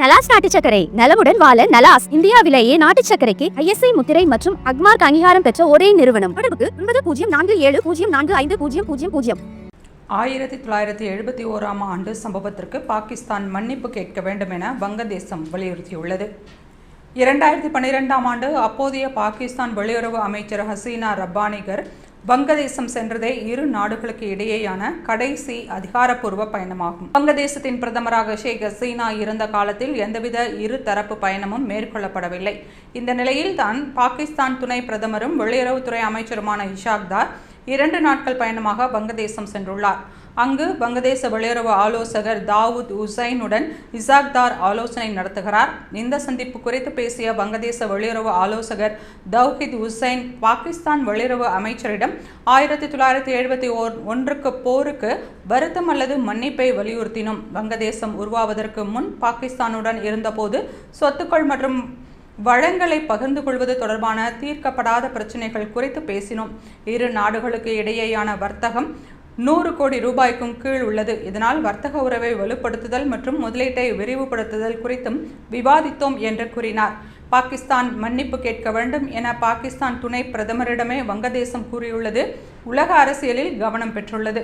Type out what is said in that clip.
நலாஸ் நாட்டு சர்க்கரை நலமுடன் வாழ நலாஸ் இந்தியாவிலேயே நாட்டு சர்க்கரைக்கு ISI முத்திரை மற்றும் அக்மார்க் அங்கீகாரம் பெற்ற ஒரே நிறுவனம். தொடர்புக்கு 9047045000. 1971ஆம் ஆண்டு சம்பவத்திற்கு பாகிஸ்தான் மன்னிப்பு கேட்க வேண்டும் என வங்கதேசம் வலியுறுத்தியுள்ளது. 2012ஆம் ஆண்டு அப்போதைய பாகிஸ்தான் வெளியுறவு அமைச்சர் ஹசீனா ரப்பானிகர் வங்கதேசம் சென்றதே இரு நாடுகளுக்கு இடையேயான கடைசி அதிகாரப்பூர்வ பயணமாகும். வங்கதேசத்தின் பிரதமராக ஷேக் ஹசீனா இருந்த காலத்தில் எந்தவித இரு தரப்பு பயணமும் மேற்கொள்ளப்படவில்லை. இந்த நிலையில் தான் பாகிஸ்தான் துணை பிரதமரும் வெளியுறவுத்துறை அமைச்சருமான இஷாக் தார் 2 நாட்கள் பயணமாக வங்கதேசம் சென்றுள்ளார். அங்கு வங்கதேச வெளியுறவு ஆலோசகர் தாவூத் உசைனுடன் இஷாக் தார் ஆலோசனை நடத்துகிறார். இந்த சந்திப்பு குறித்து பேசிய வங்கதேச வெளியுறவு ஆலோசகர் தௌஹித் உசைன் பாகிஸ்தான் வெளியுறவு அமைச்சரிடம் 1971 போருக்கு வருத்தம் அல்லது மன்னிப்பை வலியுறுத்தினோம். வங்கதேசம் உருவாவதற்கு முன் பாகிஸ்தானுடன் இருந்தபோது சொத்துக்கள் மற்றும் வளங்களை பகிர்ந்து கொள்வது தொடர்பான தீர்க்கப்படாத பிரச்சினைகள் குறித்து பேசினோம். இரு நாடுகளுக்கு இடையேயான வர்த்தகம் 100 கோடி ரூபாய்க்கும் கீழ் உள்ளது. இதனால் வர்த்தக உறவை வலுப்படுத்துதல் மற்றும் முதலீட்டை விரிவுபடுத்துதல் குறித்தும் விவாதித்தோம் என்று கூறினார். பாகிஸ்தான் மன்னிப்பு கேட்க வேண்டும் என பாகிஸ்தான் துணை பிரதமரிடமே வங்கதேசம் கூறியுள்ளது உலக அரசியலில் கவனம் பெற்றுள்ளது.